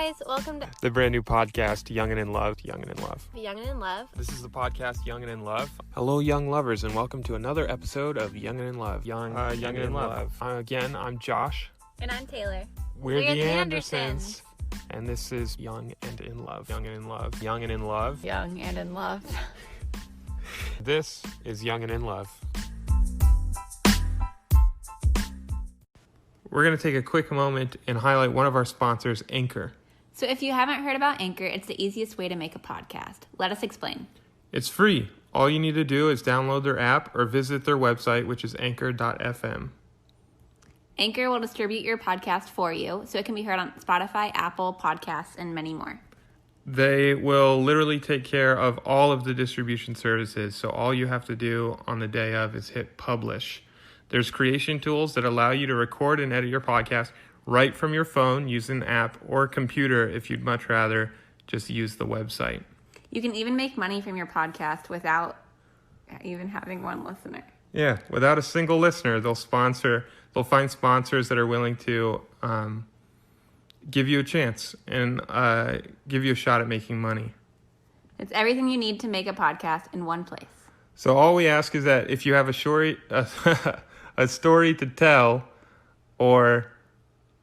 guys, welcome to the brand new podcast, Young and in Love. Young and in Love. This is the podcast, Young and in Love. Hello, young lovers, and welcome to another episode of Young and in Love. Young and in Love. Again, I'm Josh. And I'm Taylor. We're the Andersons. And this is Young and in Love. Young and in Love. Young and in Love. Young and in Love. This is Young and in Love. We're going to take a quick moment and highlight one of our sponsors, Anchor. So if you haven't heard about Anchor, it's the easiest way to make a podcast. Let us explain. It's free. All you need to do is download their app or visit their website, which is anchor.fm. Anchor will distribute your podcast for you, so it can be heard on Spotify, Apple Podcasts, and many more. They will literally take care of all of the distribution services, so all you have to do on the day of is hit publish. There's creation tools that allow you to record and edit your podcast right from your phone using an app or computer if you'd much rather just use the website. You can even make money from your podcast without even having one listener. Yeah, without a single listener, they'll find sponsors that are willing to give you a chance and give you a shot at making money. It's everything you need to make a podcast in one place. So all we ask is that if you have a story to tell or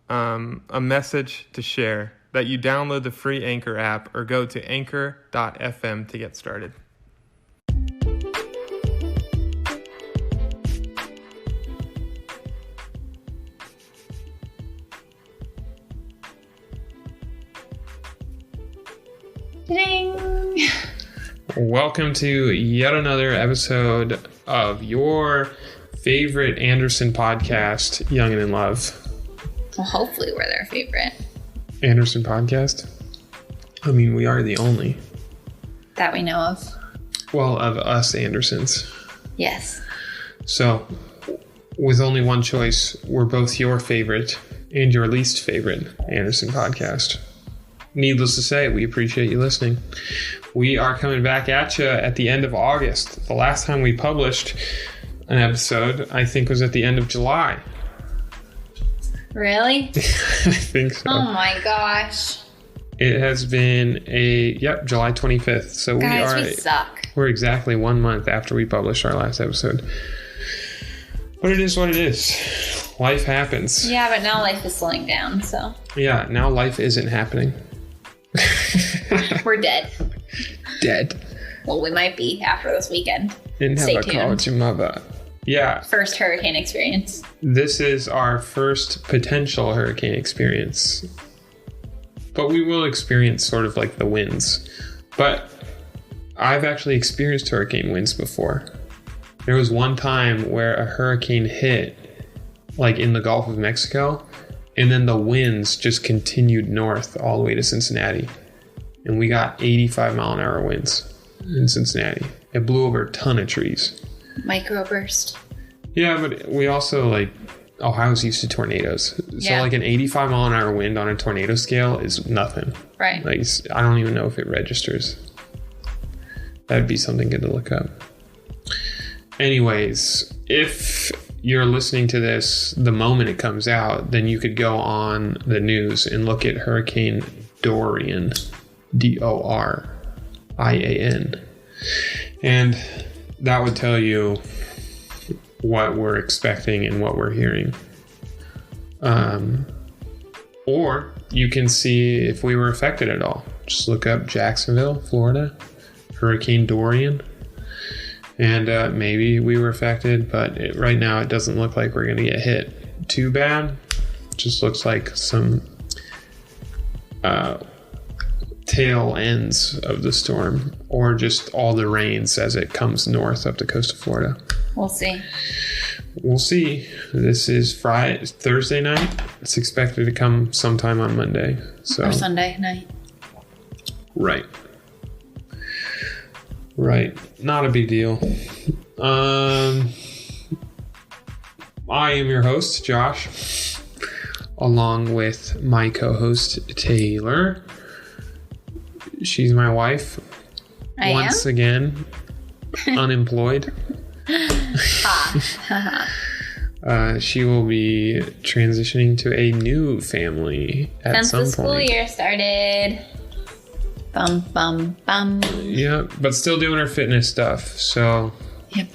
a message to share, that you download the free Anchor app or go to anchor.fm to get started. Ding! Welcome to yet another episode of your favorite Anderson podcast, Young and in Love. Well, hopefully we're their favorite. Anderson podcast? I mean, we are the only. That we know of. Well, of us Andersons. Yes. So, with only one choice, we're both your favorite and your least favorite Anderson podcast. Needless to say, we appreciate you listening. We are coming back at you at the end of August. The last time we published an episode, I think, was at the end of July. Really? I think so. Oh my gosh. It has been July 25th. So we suck. We're exactly 1 month after we published our last episode. But it is what it is. Life happens. Yeah, but now life is slowing down, so. Yeah, now life isn't happening. We're dead. Dead. Well, we might be after this weekend. Didn't Stay have a call tuned. to your mother. Yeah. First hurricane experience. This is our first potential hurricane experience. But we will experience sort of like the winds. But I've actually experienced hurricane winds before. There was one time where a hurricane hit like in the Gulf of Mexico, and then the winds just continued north all the way to Cincinnati. And we got 85 mile an hour winds in Cincinnati. It blew over a ton of trees. Microburst. Yeah, but we also, Ohio's used to tornadoes. So, an 85 mile an hour wind on a tornado scale is nothing. Right. I don't even know if it registers. That'd be something good to look up. Anyways, if you're listening to this the moment it comes out, then you could go on the news and look at Hurricane Dorian, Dorian. And that would tell you what we're expecting and what we're hearing. Or you can see if we were affected at all. Just look up Jacksonville, Florida, Hurricane Dorian. And maybe we were affected, but right now it doesn't look like we're going to get hit too bad. It just looks like some tail ends of the storm, or just all the rains as it comes north up the coast of Florida. We'll see. We'll see. This is Thursday night. It's expected to come sometime on Monday. Or Sunday night. Right. Not a big deal. I am your host, Josh, along with my co-host, Taylor. She's my wife. Once again, unemployed. She will be transitioning to a new family at some point. Since the school year started. Bum, bum, bum. Yeah, but still doing her fitness stuff. So, yep.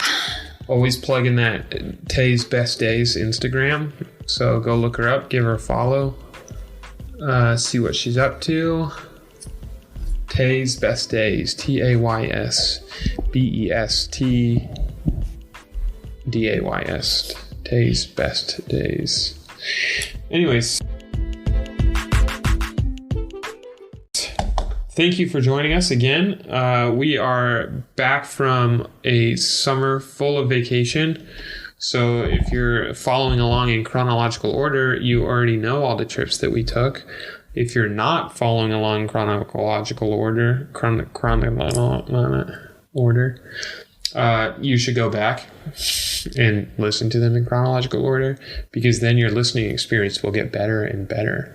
Always plugging that Tay's Best Days Instagram. So go look her up, give her a follow, see what she's up to. Tay's Best Days, TaysBestDays. Tay's Best Days. Anyways, thank you for joining us again. We are back from a summer full of vacation. So if you're following along in chronological order, you already know all the trips that we took. If you're not following along in chronological order, you should go back and listen to them in chronological order, because then your listening experience will get better and better.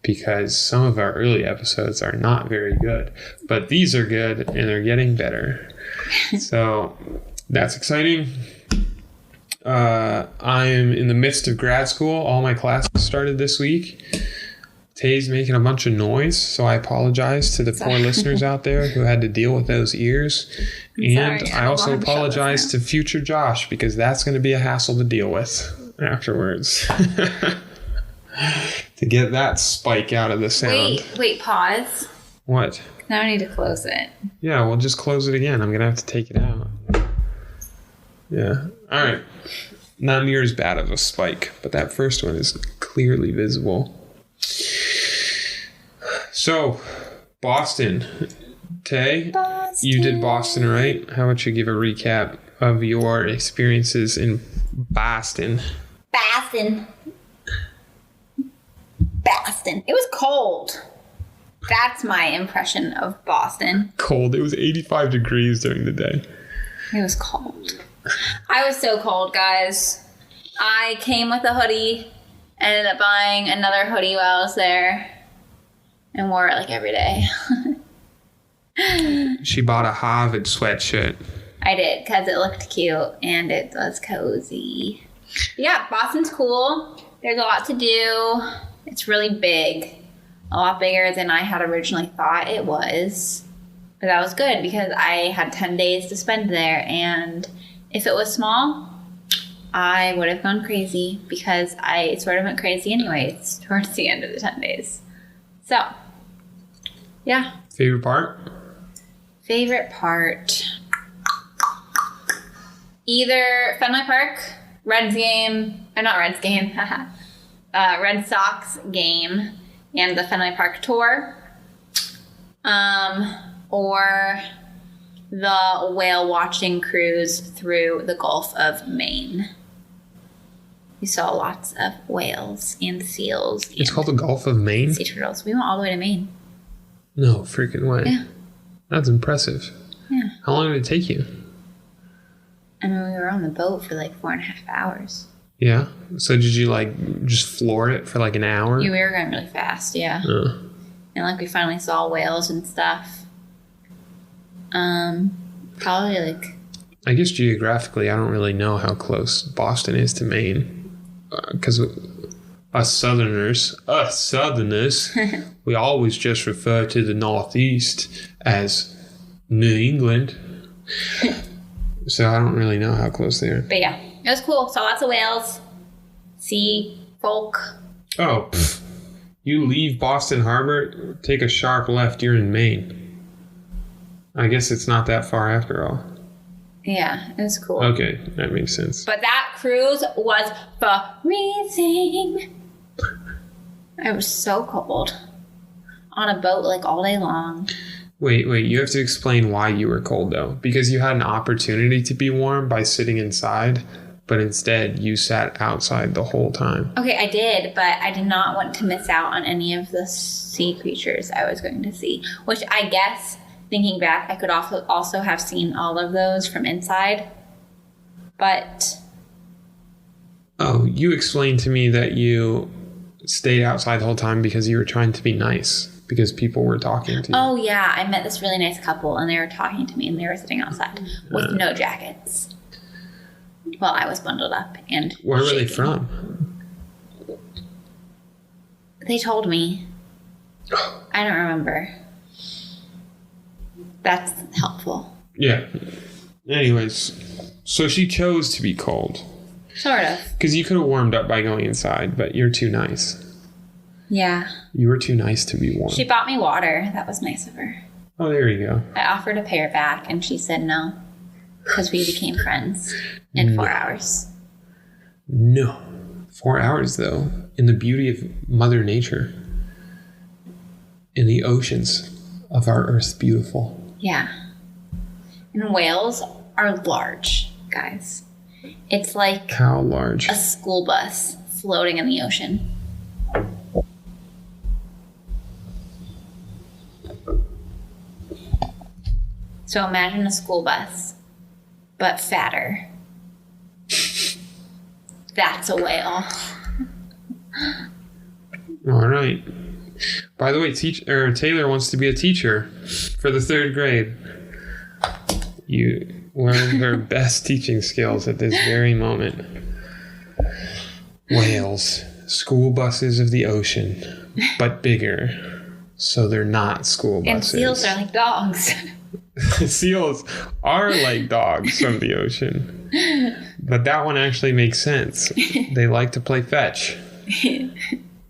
Because some of our early episodes are not very good, but these are good and they're getting better. So that's exciting. I am in the midst of grad school. All my classes started this week. Tay's making a bunch of noise, so I apologize to the poor listeners out there who had to deal with those ears. And I also apologize to future Josh, because that's going to be a hassle to deal with afterwards. To get that spike out of the sound. Wait, pause. What? Now I need to close it. Yeah, we'll just close it again. I'm going to have to take it out. Yeah. All right. Not near as bad of a spike, but that first one is clearly visible. So, Boston. Tay, you did Boston, right? How about you give a recap of your experiences in Boston? Boston. It was cold. That's my impression of Boston. Cold. It was 85 degrees during the day. It was cold. I was so cold, guys. I came with a hoodie, ended up buying another hoodie while I was there, and wore it like every day. She bought a Harvard sweatshirt. I did, because it looked cute and it was cozy. Yeah, Boston's cool. There's a lot to do. It's really big. A lot bigger than I had originally thought it was. But that was good, because I had 10 days to spend there. And if it was small, I would have gone crazy, because I sort of went crazy anyways towards the end of the 10 days. So, yeah. Favorite part? Favorite part. Either Fenway Park, Red Sox game, and the Fenway Park tour, or the whale watching cruise through the Gulf of Maine. We saw lots of whales and seals. It's called the Gulf of Maine? Sea turtles. We went all the way to Maine. No freaking way. Yeah. That's impressive. Yeah. How long did it take you? I mean, we were on the boat for like 4.5 hours. Yeah? So did you just floor it for an hour? Yeah, we were going really fast, yeah. And we finally saw whales and stuff. Probably I guess geographically, I don't really know how close Boston is to Maine. Because us Southerners, we always just refer to the Northeast as New England. So I don't really know how close they are. But yeah, it was cool. Saw lots of whales, sea folk. Oh, you leave Boston Harbor, take a sharp left, you're in Maine. I guess it's not that far after all. Yeah, it was cool. Okay, that makes sense. But that cruise was freezing. I was so cold. On a boat all day long. Wait, you have to explain why you were cold though. Because you had an opportunity to be warm by sitting inside, but instead you sat outside the whole time. Okay, I did, but I did not want to miss out on any of the sea creatures I was going to see. Which I guess, thinking back, I could also have seen all of those from inside. But... Oh, you explained to me that you stayed outside the whole time because you were trying to be nice. Because people were talking to you. Oh, yeah. I met this really nice couple, and they were talking to me, and they were sitting outside with no jackets. Well, I was bundled up and Where were they shaking. from? They told me. I don't remember. That's helpful. Yeah. Anyways, so she chose to be cold. Sort of. Because you could have warmed up by going inside, but you're too nice. Yeah. You were too nice to be warm. She bought me water. That was nice of her. Oh, there you go. I offered to pay her back, and she said no. Because we became friends in 4 hours. No. 4 hours, though, in the beauty of Mother Nature. In the oceans of our Earth beautiful. Yeah. And whales are large, guys. It's like How large? a school bus floating in the ocean. So imagine a school bus, but fatter. That's a whale. All right. By the way, Taylor wants to be a teacher for the 3rd grade. You learned her best teaching skills at this very moment. Whales, school buses of the ocean, but bigger. So they're not school buses. And seals are like dogs. Seals are like dogs from the ocean. But that one actually makes sense. They like to play fetch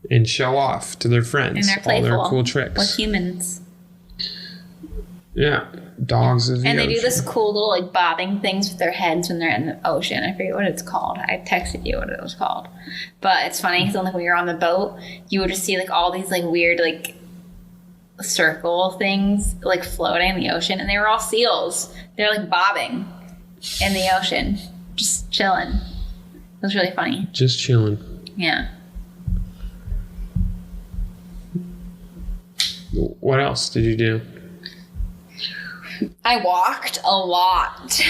and show off to their friends And they're playful all their cool tricks. with humans. Yeah, dogs of the And they ocean. do this cool little like bobbing things with their heads when they're in the ocean. I forget what it's called. I texted you what it was called. But it's funny because like when you're on the boat, you would just see like all these like weird like circle things like floating in the ocean, and they were all seals. They're like bobbing in the ocean, just chilling. It was really funny. Just chilling. Yeah. What else did you do? I walked a lot.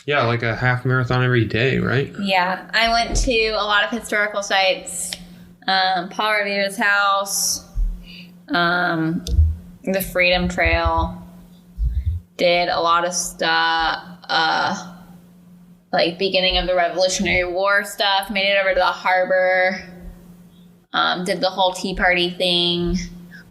Yeah, like a half marathon every day, right? Yeah, I went to a lot of historical sites. Paul Revere's house, the Freedom Trail. Did a lot of stuff, like beginning of the Revolutionary War stuff. Made it over to the harbor. Did the whole Tea Party thing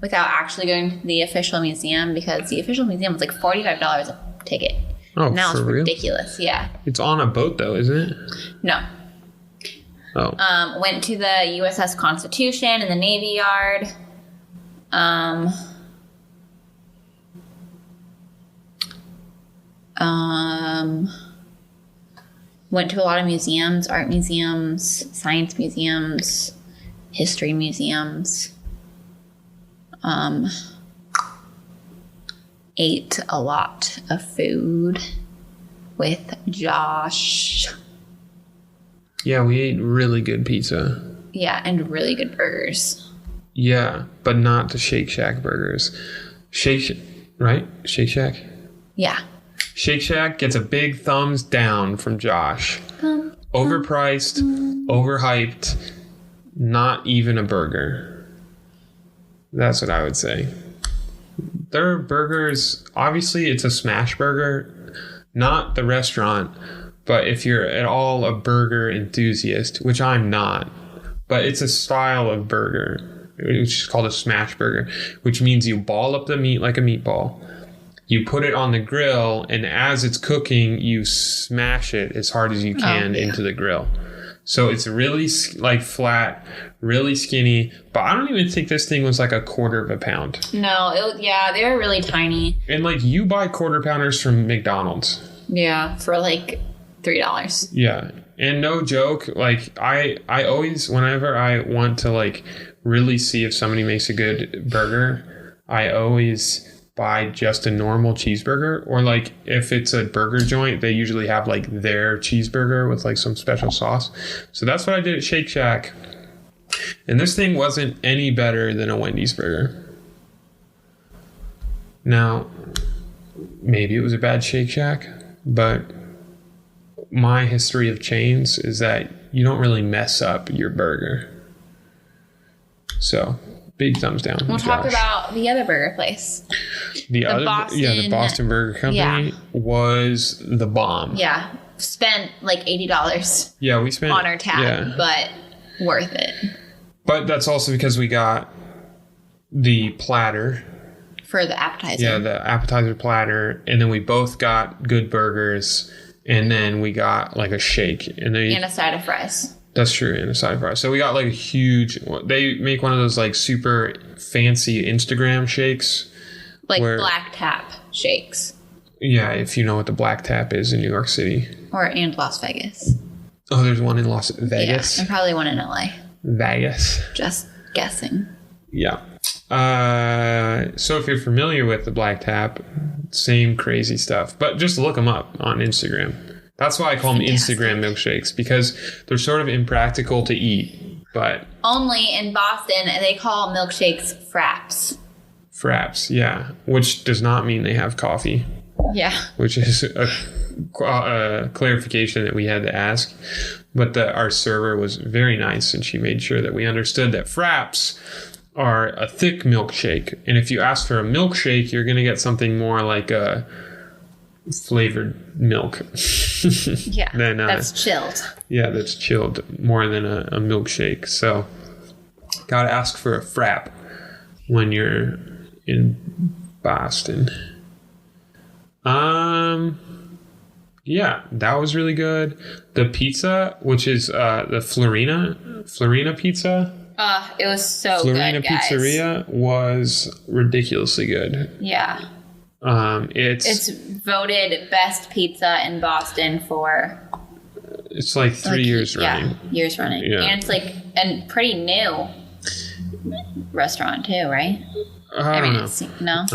without actually going to the official museum, because the official museum was like $45 a ticket. Oh, Now for it's real? ridiculous. Yeah. It's on a boat, though, isn't it? No. Oh. Went to the USS Constitution in the Navy Yard. Went to a lot of museums, art museums, science museums, history museums. Ate a lot of food with Josh. Yeah, we ate really good pizza. Yeah, and really good burgers. Yeah, but not the Shake Shack burgers. Right? Shake Shack? Yeah. Shake Shack gets a big thumbs down from Josh. Overpriced, overhyped, not even a burger. That's what I would say. Their burgers, obviously it's a smash burger, not the restaurant, but if you're at all a burger enthusiast, which I'm not, but it's a style of burger, which is called a smash burger, which means you ball up the meat like a meatball. You put it on the grill, and as it's cooking, you smash it as hard as you can into the grill. So it's really like flat, really skinny, but I don't even think this thing was like a quarter of a pound. No, they were really tiny. And like you buy quarter pounders from McDonald's. Yeah, for like $3. Yeah. And no joke, like I always, whenever I want to like really see if somebody makes a good burger, I always buy just a normal cheeseburger, or like if it's a burger joint, they usually have like their cheeseburger with like some special sauce. So that's what I did at Shake Shack. And this thing wasn't any better than a Wendy's burger. Now, maybe it was a bad Shake Shack, but my history of chains is that you don't really mess up your burger. So Big thumbs down. We'll talk about the other burger place. The Boston Burger Company was the bomb. Yeah. Spent like $80. Yeah, we spent on our tab, but worth it. But that's also because we got the platter. For the appetizer. Yeah, the appetizer platter. And then we both got good burgers. And then we got like a shake. And a side of fries. That's true, and a side of fries. So we got like a huge... They make one of those like super fancy Instagram shakes. Like black tap shakes. Yeah, if you know what the black tap is in New York City. And Las Vegas. Oh, there's one in Las Vegas? Yeah, and probably one in LA. Vegas. Just guessing. Yeah. So if you're familiar with the black tap, same crazy stuff. But just look them up on Instagram. That's why I call them Instagram milkshakes, because they're sort of impractical to eat. But only in Boston, they call milkshakes fraps. Fraps, yeah. Which does not mean they have coffee. Yeah. Which is a clarification that we had to ask. But our server was very nice, and she made sure that we understood that fraps are a thick milkshake. And if you ask for a milkshake, you're going to get something more like a flavored milk. Yeah, that's chilled. Yeah, that's chilled more than a milkshake. So, gotta ask for a frap when you're in Boston. Yeah, that was really good. The pizza, which is the Florina pizza. It was so Florina good, guys. Pizzeria was ridiculously good. Yeah. It's voted best pizza in Boston for... It's like 3 years running. Yeah, years running. Yeah. And it's like a pretty new restaurant too, right? I don't know. No?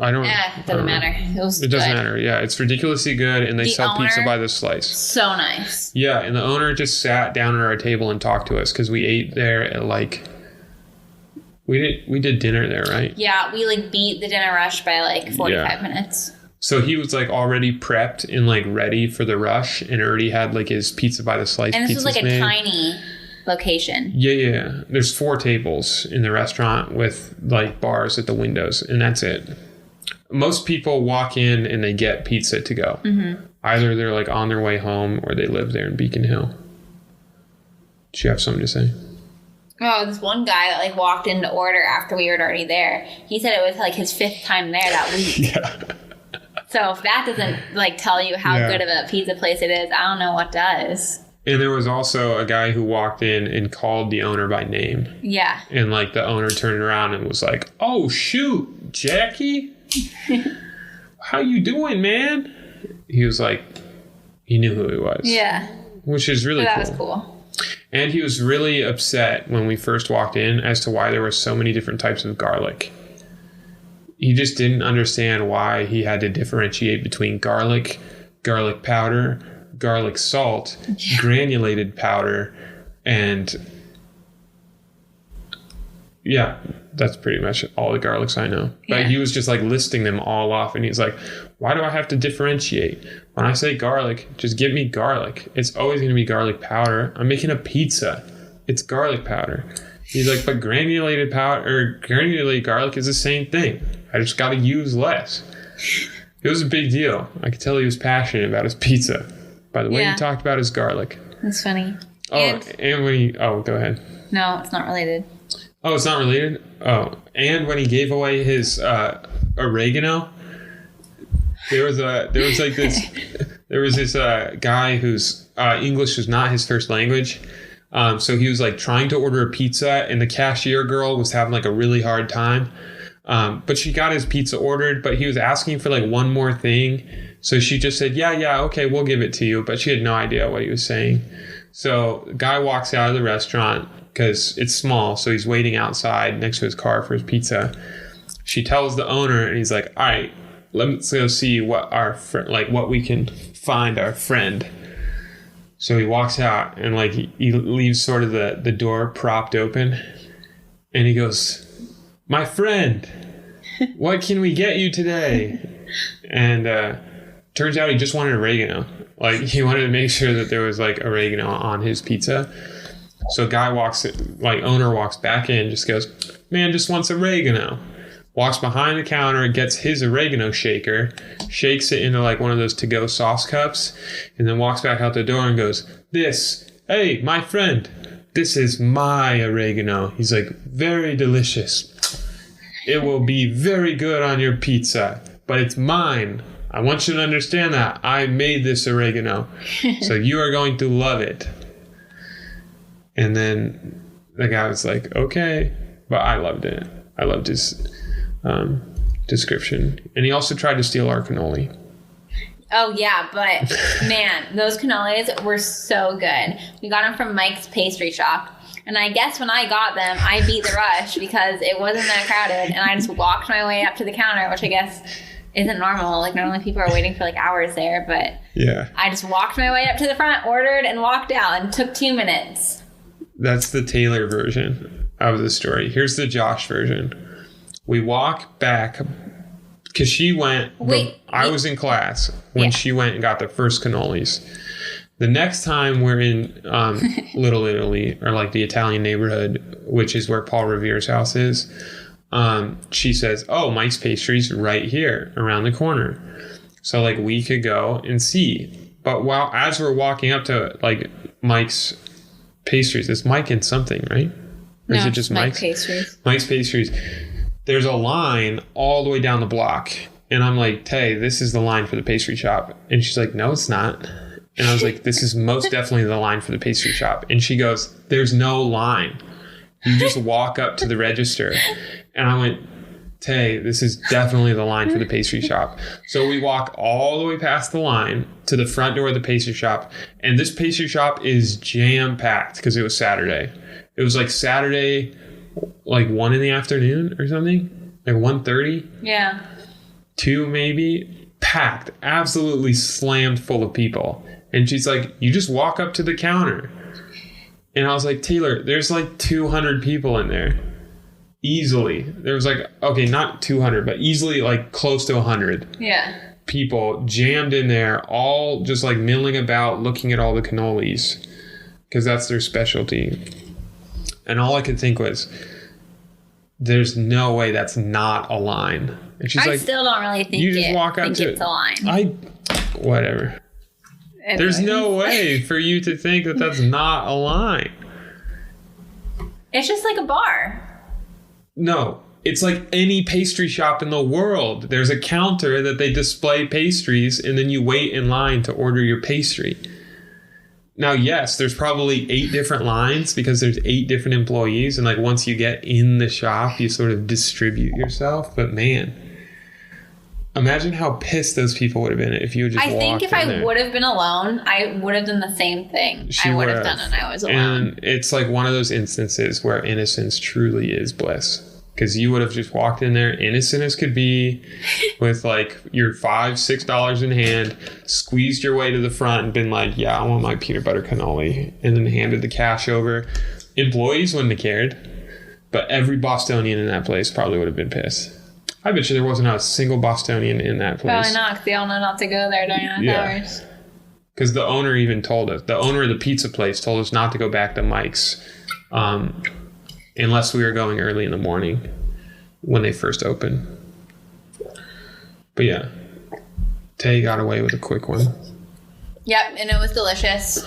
I don't know. It doesn't matter. It doesn't matter. Yeah, it's ridiculously good, and they sell pizza by the slice. So nice. Yeah, and the owner just sat down at our table and talked to us because we ate there at like... We did dinner there, right? Yeah, we like beat the dinner rush by like 45 minutes. So he was like already prepped and like ready for the rush, and already had like his pizza by the slice. And this was like a tiny location. Yeah. There's 4 tables in the restaurant with like bars at the windows, and that's it. Most people walk in and they get pizza to go. Mm-hmm. Either they're like on their way home or they live there in Beacon Hill. Do you have something to say? Oh, this one guy that like walked in to order after we were already there. He said it was like his 5th time there that week. Yeah. So if that doesn't like tell you how good of a pizza place it is, I don't know what does. And there was also a guy who walked in and called the owner by name. Yeah. And like the owner turned around and was like, "Oh shoot, Jackie, how you doing, man?" He was like, he knew who he was. Yeah. Which is really cool. That was cool. And he was really upset when we first walked in as to why there were so many different types of garlic. He just didn't understand why he had to differentiate between garlic powder, garlic salt, granulated powder, and yeah, that's pretty much all the garlics I know. But he was just like listing them all off, and he's like, "Why do I have to differentiate? When I say garlic, just give me garlic. It's always going to be garlic powder. I'm making a pizza. It's garlic powder." He's like, "But granulated powder or granulated garlic is the same thing. I just got to use less." It was a big deal. I could tell he was passionate about his pizza by the way he talked about his garlic. That's funny. Oh, and when he... Oh, go ahead. No, it's not related. Oh, it's not related? Oh, and when he gave away his oregano, there was this guy whose English was not his first language. So he was like trying to order a pizza, and the cashier girl was having like a really hard time. But she got his pizza ordered, but he was asking for like one more thing. So she just said, yeah, okay, we'll give it to you. But she had no idea what he was saying. So the guy walks out of the restaurant because it's small. So he's waiting outside next to his car for his pizza. She tells the owner, and he's like, "All right, let's go see what what we can find our friend." So he walks out, and like he leaves sort of the door propped open, and he goes, "My friend, what can we get you today?" And turns out he just wanted oregano. Like he wanted to make sure that there was like oregano on his pizza. So owner walks back in, just goes, man, just wants oregano. Walks behind the counter, gets his oregano shaker, shakes it into like one of those to-go sauce cups, and then walks back out the door and goes, hey, my friend, this is my oregano. He's like, very delicious. It will be very good on your pizza, but it's mine. I want you to understand that. I made this oregano, so you are going to love it. And then the guy was like, okay, but I loved it. I loved his description. And he also tried to steal our cannoli. Oh, yeah, but man, those cannolis were so good. We got them from Mike's Pastry Shop. And I guess when I got them, I beat the rush because it wasn't that crowded. And I just walked my way up to the counter, which I guess isn't normal. Like, normally people are waiting for like hours there. But yeah, I just walked my way up to the front, ordered, and walked out, and took 2 minutes. That's the Taylor version of the story. Here's the Josh version. We walk back because she went. I was in class when she went and got the first cannolis. The next time we're in Little Italy, or like the Italian neighborhood, which is where Paul Revere's house is, she says, oh, Mike's Pastry's right here around the corner. So like we could go and see. But as we're walking up to like Mike's Pastries, it's Mike and something, right? Or is it just Mike's Pastries? Mike's Pastries. There's a line all the way down the block. And I'm like, Tay, this is the line for the pastry shop. And she's like, no, it's not. And I was like, this is most definitely the line for the pastry shop. And she goes, there's no line. You just walk up to the register. And I went, Tay, this is definitely the line for the pastry shop. So we walk all the way past the line to the front door of the pastry shop. And this pastry shop is jam-packed because it was Saturday. It was like Saturday, like 1 in the afternoon or something. Like 1:30. Yeah. 2 maybe. Packed. Absolutely slammed full of people. And she's like, you just walk up to the counter. And I was like, Taylor, there's like 200 people in there. Easily. There was like, okay, not 200, but easily like close to 100. Yeah. People jammed in there, all just like milling about, looking at all the cannolis. Because that's their specialty. And all I could think was, there's no way that's not a line. And she's like, still don't really think you just walk up to it's a line. Whatever. Anyways. There's no way for you to think that that's not a line. It's just like a bar. No, it's like any pastry shop in the world. There's a counter that they display pastries, and then you wait in line to order your pastry. Now, yes, there's probably 8 different lines because there's 8 different employees. And like once you get in the shop, you sort of distribute yourself. But man, imagine how pissed those people would have been if you had just walked in there. I think if I would have been alone, I would have done the same thing. I would have done it when I was alone. And it's like one of those instances where innocence truly is bliss. Because you would have just walked in there, innocent as could be, with like your $5-6 in hand, squeezed your way to the front and been like, yeah, I want my peanut butter cannoli. And then handed the cash over. Employees wouldn't have cared. But every Bostonian in that place probably would have been pissed. I bet you there wasn't a single Bostonian in that place. Probably not, because they all know not to go there during those hours. Because the owner even told us. The owner of the pizza place told us not to go back to Mike's. Unless we were going early in the morning when they first opened. But yeah, Tay got away with a quick one. Yep, and it was delicious.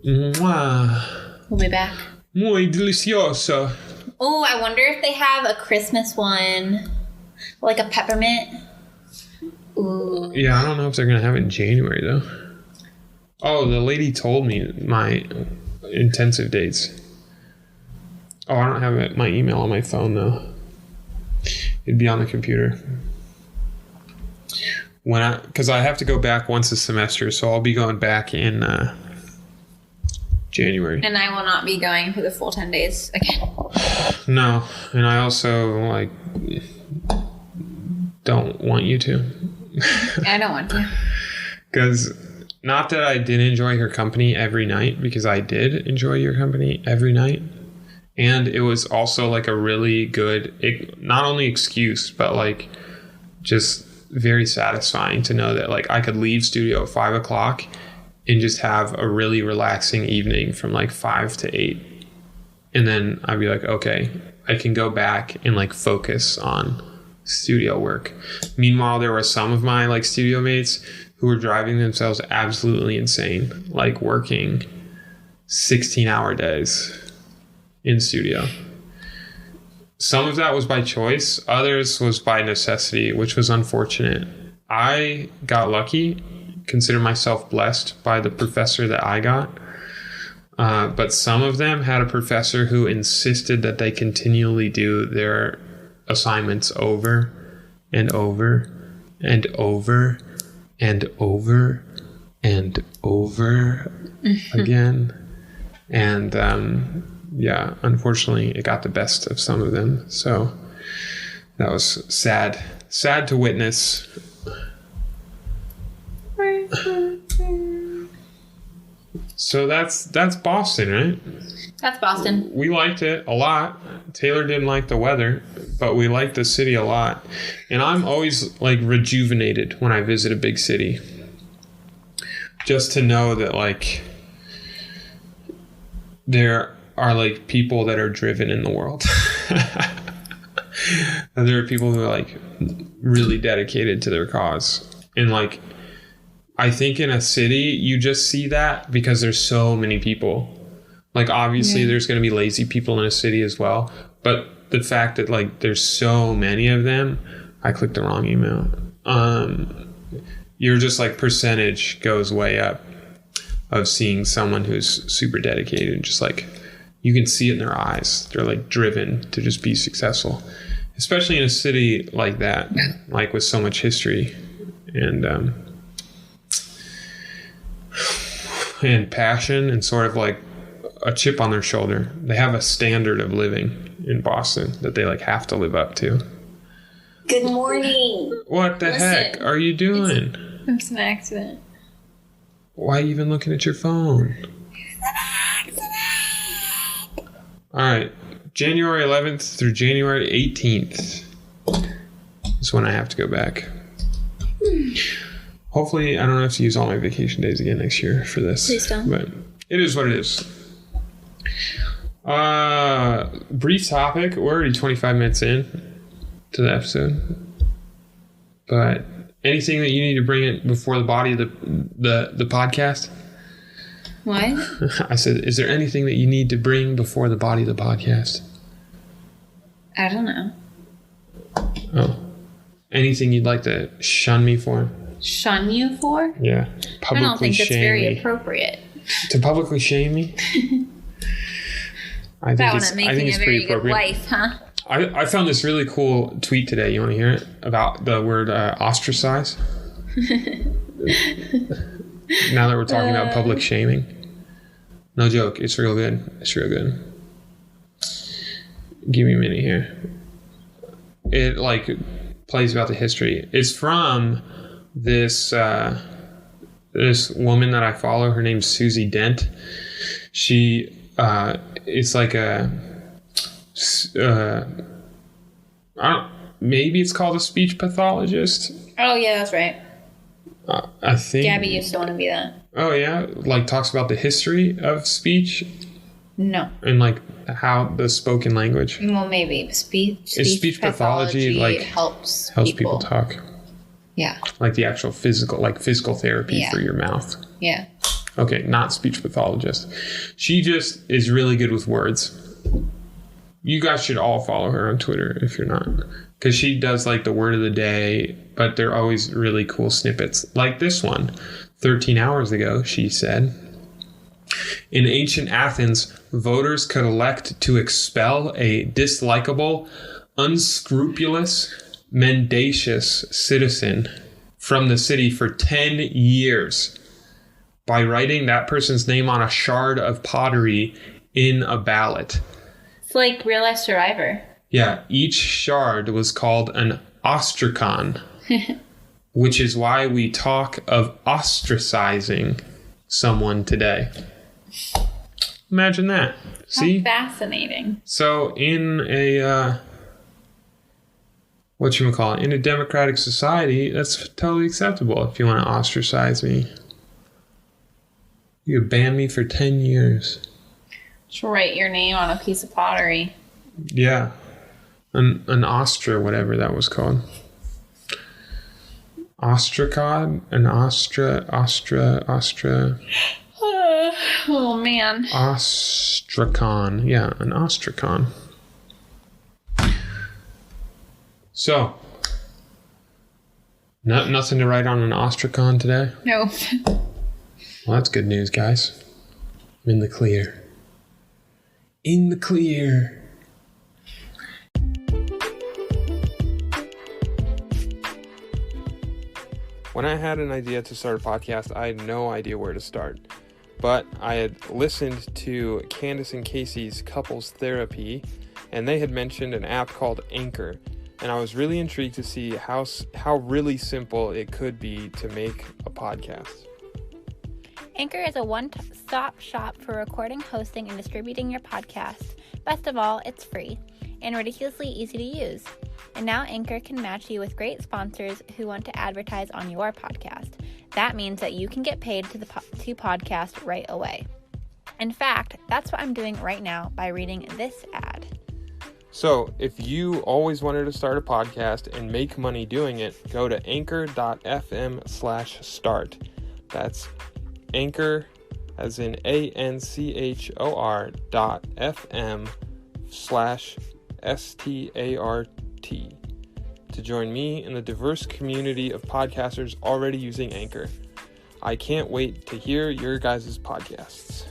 Mwah. We'll be back. Muy delicioso. Oh, I wonder if they have a Christmas one. Like a peppermint. Ooh. Yeah, I don't know if they're going to have it in January, though. Oh, the lady told me my intensive dates. Oh, I don't have my email on my phone, though. It'd be on the computer. Because I have to go back once a semester, so I'll be going back in January. And I will not be going for the full 10 days again. No, and I also, don't want you to. I don't want to. Because, not that I did enjoy her company every night, because I did enjoy your company every night. And it was also a really good, not only excuse, but just very satisfying to know that I could leave studio at 5 o'clock and just have a really relaxing evening from like 5 to 8. And then I'd be like, okay, I can go back and like focus on studio work. Meanwhile, there were some of my like studio mates who were driving themselves absolutely insane, like working 16-hour days in studio. Some of that was by choice. Others was by necessity, which was unfortunate. I got lucky, consider myself blessed by the professor that I got. But some of them had a professor who insisted that they continually do their assignments over and over and over and over and over again. And yeah, unfortunately, it got the best of some of them. So that was sad. Sad to witness. So that's Boston, right? That's Boston. We liked it a lot. Taylor didn't like the weather, but we liked the city a lot. And I'm always like rejuvenated when I visit a big city. Just to know that like there are like people that are driven in the world. And there are people who are like really dedicated to their cause. And like I think in a city you just see that because there's so many people. Like obviously there's going to be lazy people in a city as well, but the fact that like there's so many of them, I clicked the wrong email. Your just like percentage goes way up of seeing someone who's super dedicated and just like you can see it in their eyes. They're like driven to just be successful, especially in a city like that, like with so much history and passion and sort of like a chip on their shoulder. They have a standard of living in Boston that they like have to live up to. Good morning. What the heck are you doing? It's an accident. Why are you even looking at your phone? All right. January 11th through January 18th is when I have to go back. Hopefully, I don't have to use all my vacation days again next year for this. Please don't. But it is what it is. Brief topic. We're already 25 minutes in to the episode. But anything that you need to bring it before the body of the podcast? What? I said, is there anything that you need to bring before the body of the podcast? I don't know. Oh. Anything you'd like to shun me for? Shun you for? Yeah. I don't think that's very me. appropriate. To publicly shame me? I think it's making a very good wife, huh? I found this really cool tweet today. You want to hear it? About the word ostracize? Now that we're talking about public shaming. No joke. It's real good. It's real good. Give me a minute here. It like plays about the history. It's from this this woman that I follow. Her name's Susie Dent. She is like a maybe it's called a speech pathologist. Oh yeah, that's right. I think Gabby used to want to be that. Oh yeah, like talks about the history of speech. No. And like how the spoken language. Well, maybe speech pathology like helps people talk. Yeah. Like the actual physical therapy for your mouth. Yeah. Okay, not speech pathologist. She just is really good with words. You guys should all follow her on Twitter if you're not. Because she does like the word of the day, but they're always really cool snippets. Like this one. 13 hours ago, she said, in ancient Athens, voters could elect to expel a dislikable, unscrupulous, mendacious citizen from the city for 10 years by writing that person's name on a shard of pottery in a ballot. It's like Real Life Survivor. Yeah, each shard was called an ostracon, which is why we talk of ostracizing someone today. Imagine that. See? How fascinating. So in a in a democratic society, that's totally acceptable if you want to ostracize me. You could ban me for 10 years. Just write your name on a piece of pottery. Yeah. An ostra, whatever that was called. Ostracod? An ostra. Oh, man. Ostracon. Yeah, an ostracon. So, nothing to write on an ostracon today? No. Well, that's good news, guys. I'm in the clear. In the clear. When I had an idea to start a podcast, I had no idea where to start. But I had listened to Candace and Casey's Couples Therapy, and they had mentioned an app called Anchor. And I was really intrigued to see how really simple it could be to make a podcast. Anchor is a one-stop shop for recording, hosting, and distributing your podcast. Best of all, it's free and ridiculously easy to use. And now Anchor can match you with great sponsors who want to advertise on your podcast. That means that you can get paid to podcast right away. In fact, that's what I'm doing right now by reading this ad. So, if you always wanted to start a podcast and make money doing it, go to anchor.fm/start. That's Anchor, as in ANCHOR.FM/START to join me in the diverse community of podcasters already using Anchor. I can't wait to hear your guys' podcasts.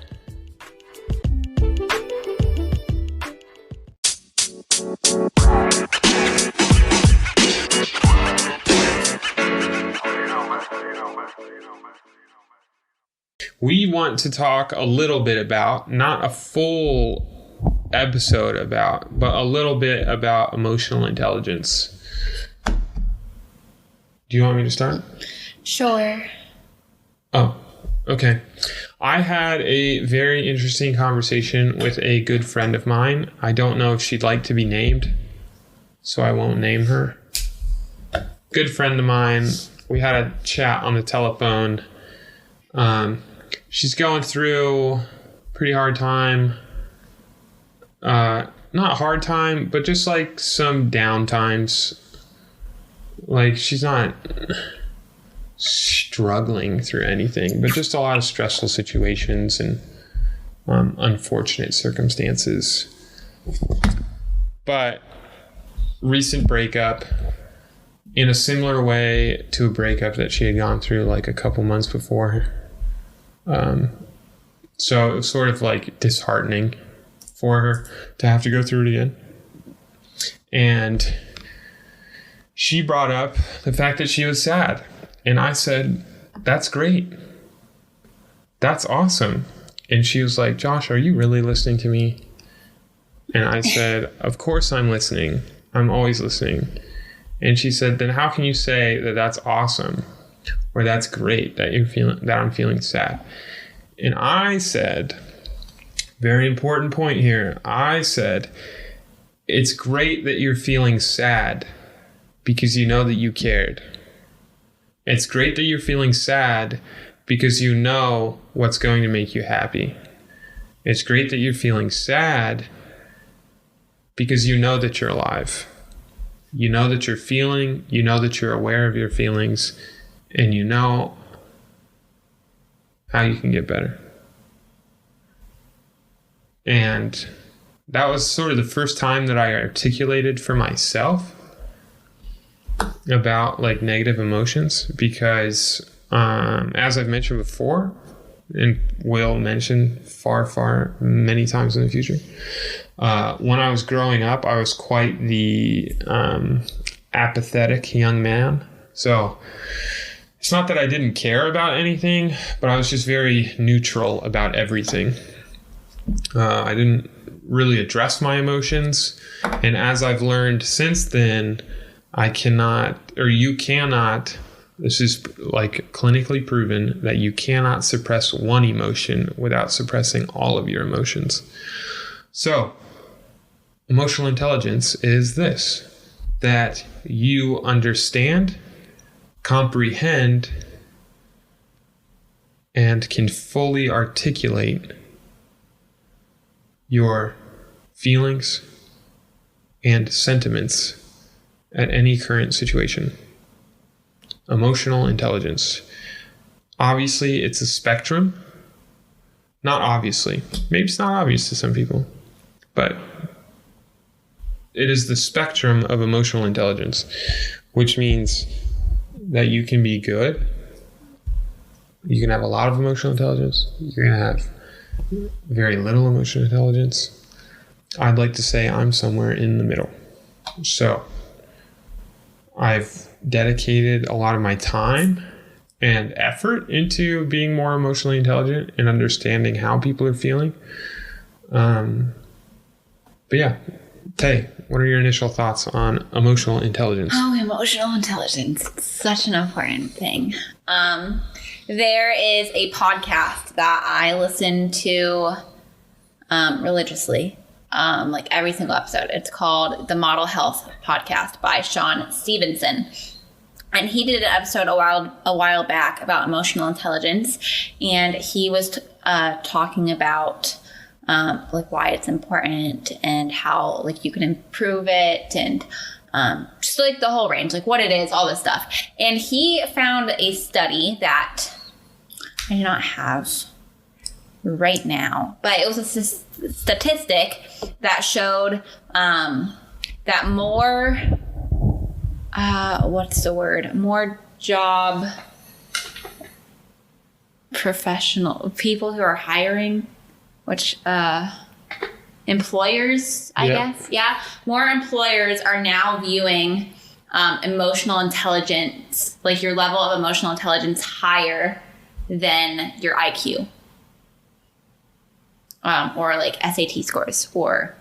We want to talk a little bit about, not a full episode about, but a little bit about emotional intelligence. Do you want me to start? Sure. Oh, okay. I had a very interesting conversation with a good friend of mine. I don't know if she'd like to be named, so I won't name her. Good friend of mine. We had a chat on the telephone. She's going through a pretty hard time. Not hard time, but just like some down times. Like, she's not struggling through anything, but just a lot of stressful situations and unfortunate circumstances. But recent breakup, in a similar way to a breakup that she had gone through like a couple months before. So it was sort of like disheartening for her to have to go through it again. And she brought up the fact that she was sad. And I said, that's great. That's awesome. And she was like, Josh, are you really listening to me? And I said, of course I'm listening. I'm always listening. And she said, then how can you say that that's awesome? Or that's great that I'm feeling sad? And I said, very important point here. I said, it's great that you're feeling sad because you know that you cared. It's great that you're feeling sad because you know what's going to make you happy. It's great that you're feeling sad because you know that you're alive. You know that you're feeling, you know that you're aware of your feelings, and you know how you can get better. And that was sort of the first time that I articulated for myself about like negative emotions, because as I've mentioned before, and will mention far many times in the future, when I was growing up, I was quite the apathetic young man. So it's not that I didn't care about anything, but I was just very neutral about everything. I didn't really address my emotions. And as I've learned since then, you cannot, this is like clinically proven, that you cannot suppress one emotion without suppressing all of your emotions. So, emotional intelligence is this, that you understand, comprehend, and can fully articulate your feelings and sentiments at any current situation. Emotional intelligence. Obviously, it's a spectrum. Not obviously. Maybe it's not obvious to some people, but it is the spectrum of emotional intelligence, which means that you can be good. You can have a lot of emotional intelligence. You're going to have very little emotional intelligence. I'd like to say I'm somewhere in the middle. So I've dedicated a lot of my time and effort into being more emotionally intelligent and understanding how people are feeling. But yeah, Tay, what are your initial thoughts on emotional intelligence? Oh, emotional intelligence. It's such an important thing. There is a podcast that I listen to religiously, like every single episode. It's called the Model Health Podcast by Sean Stevenson. And he did an episode a while back about emotional intelligence. And he was talking about like why it's important and how like you can improve it and just like the whole range, like what it is, all this stuff. And he found a study that I do not have right now, but it was a statistic that showed that more, more job professional people who are hiring, which employers, I guess. Yeah. More employers are now viewing emotional intelligence, like your level of emotional intelligence, higher than your IQ. Or like SAT scores or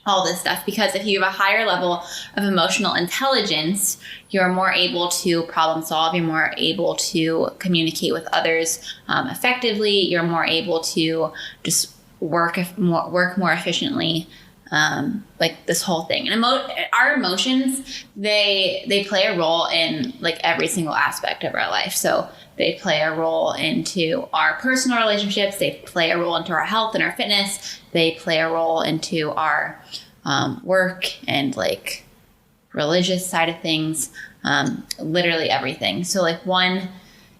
all this stuff. Because if you have a higher level of emotional intelligence, you're more able to problem solve. You're more able to communicate with others effectively. You're more able to just work more efficiently. Like this whole thing. And our emotions, they play a role in like every single aspect of our life. So they play a role into our personal relationships. They play a role into our health and our fitness. They play a role into our work and like religious side of things. Literally everything. So like one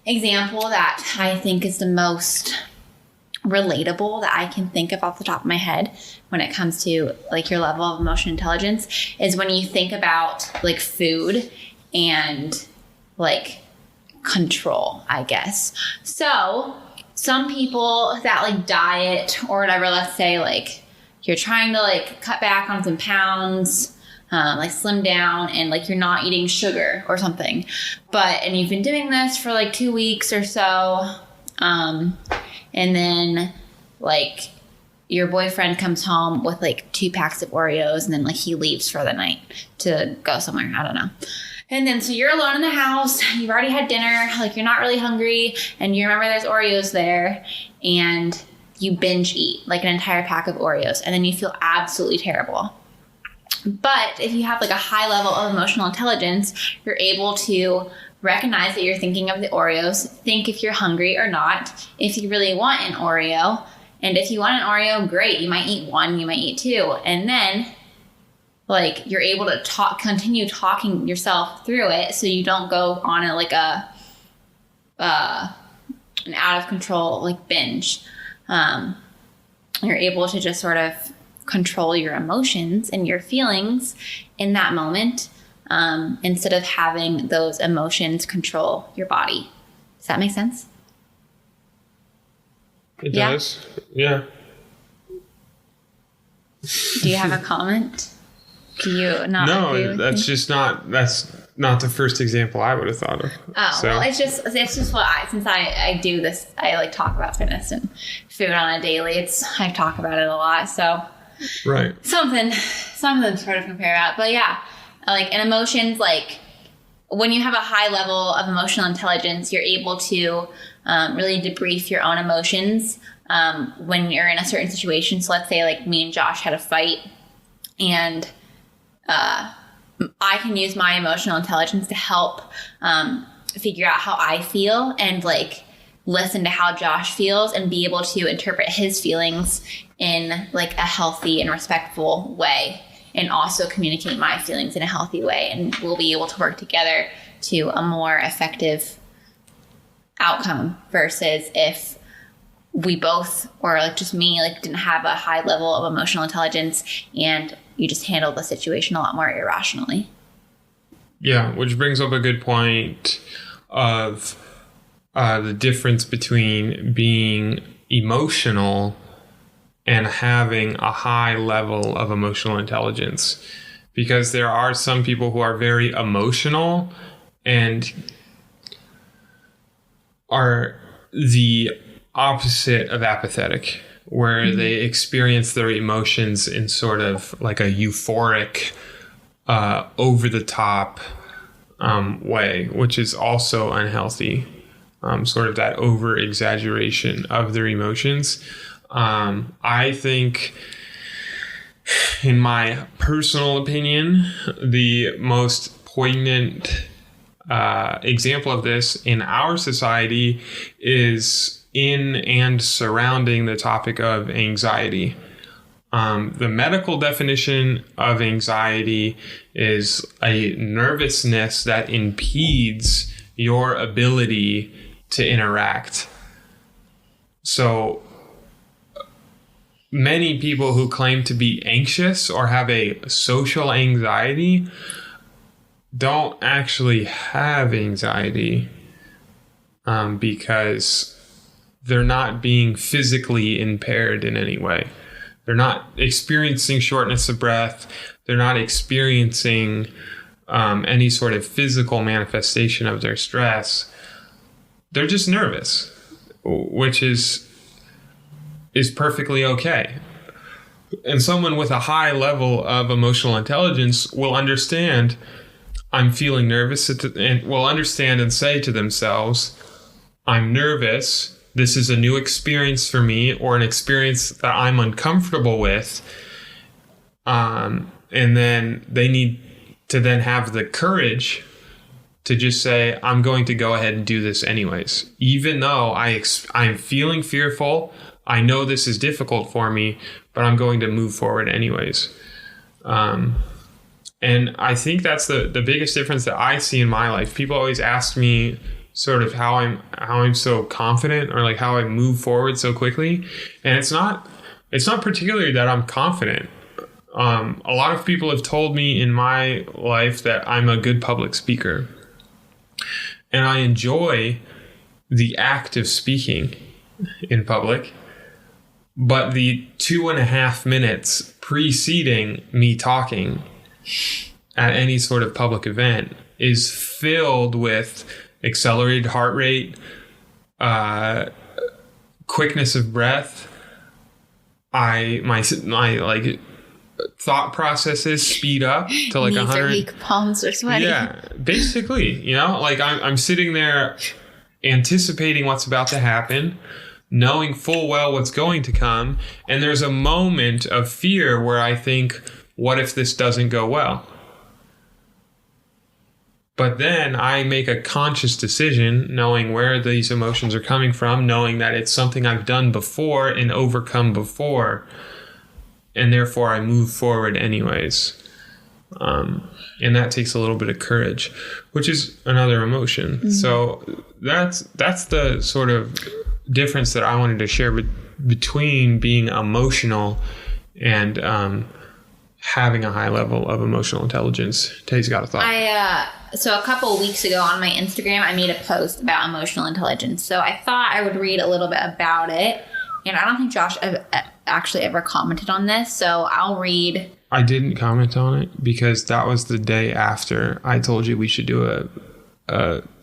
example that I think is the most relatable that I can think of off the top of my head when it comes to like your level of emotional intelligence is when you think about like food and like control, I guess. So some people that like diet or whatever, let's say like you're trying to like cut back on some pounds, like slim down, and like you're not eating sugar or something, and you've been doing this for like 2 weeks or so. And then like your boyfriend comes home with like 2 packs of Oreos and then like he leaves for the night to go somewhere. I don't know. And then so you're alone in the house. You've already had dinner. Like you're not really hungry. And you remember there's Oreos there. And you binge eat like an entire pack of Oreos. And then you feel absolutely terrible. But if you have like a high level of emotional intelligence, you're able to recognize that you're thinking of the Oreos, think if you're hungry or not, if you really want an Oreo. And if you want an Oreo, great. You might eat 1, you might eat 2. And then like you're able to continue talking yourself through it so you don't go on a like an out of control like binge. You're able to just sort of control your emotions and your feelings in that moment. Instead of having those emotions control your body. Does that make sense? It does. Yeah. Do you have a comment? Do you not? No, that's not the first example I would have thought of. Oh, so. Well, it's just what since I do this, I like talk about fitness and food on a daily. I talk about it a lot. So right. Something sort of compare that. But yeah. Like in emotions, like when you have a high level of emotional intelligence, you're able to really debrief your own emotions when you're in a certain situation. So let's say like me and Josh had a fight and I can use my emotional intelligence to help figure out how I feel and like listen to how Josh feels and be able to interpret his feelings in like a healthy and respectful way, and also communicate my feelings in a healthy way. And we'll be able to work together to a more effective outcome versus if we both, or like just me, like didn't have a high level of emotional intelligence and you just handle the situation a lot more irrationally. Yeah, which brings up a good point of the difference between being emotional and having a high level of emotional intelligence. Because there are some people who are very emotional and are the opposite of apathetic, where they experience their emotions in sort of like a euphoric, over the top way, which is also unhealthy. Sort of that over exaggeration of their emotions. I think, in my personal opinion, the most poignant example of this in our society is in and surrounding the topic of anxiety. The medical definition of anxiety is a nervousness that impedes your ability to interact. So many people who claim to be anxious or have a social anxiety don't actually have anxiety because they're not being physically impaired in any way. They're not experiencing shortness of breath. They're not experiencing any sort of physical manifestation of their stress. They're just nervous, which is perfectly okay. And someone with a high level of emotional intelligence will understand, I'm feeling nervous, and will understand and say to themselves, I'm nervous. This is a new experience for me, or an experience that I'm uncomfortable with. And then they need to then have the courage to just say, I'm going to go ahead and do this anyways. Even though I'm feeling fearful, I know this is difficult for me, but I'm going to move forward anyways. And I think that's the biggest difference that I see in my life. People always ask me sort of how I'm so confident, or like how I move forward so quickly. And it's not particularly that I'm confident. A lot of people have told me in my life that I'm a good public speaker. And I enjoy the act of speaking in public. But the 2.5 minutes preceding me talking at any sort of public event is filled with accelerated heart rate, quickness of breath. My like thought processes speed up to like 100. Weak, palms are sweaty. Yeah, basically, like I'm sitting there anticipating what's about to happen, knowing full well what's going to come, and there's a moment of fear where I think, what if this doesn't go well? But then I make a conscious decision, knowing where these emotions are coming from, knowing that it's something I've done before and overcome before, and therefore I move forward anyways. And that takes a little bit of courage, which is another emotion. Mm-hmm. So that's the sort of difference that I wanted to share between being emotional and having a high level of emotional intelligence. Tay's got a thought. So a couple of weeks ago on my Instagram, I made a post about emotional intelligence. So I thought I would read a little bit about it. And I don't think Josh actually ever commented on this. So I'll read. I didn't comment on it because that was the day after I told you we should do a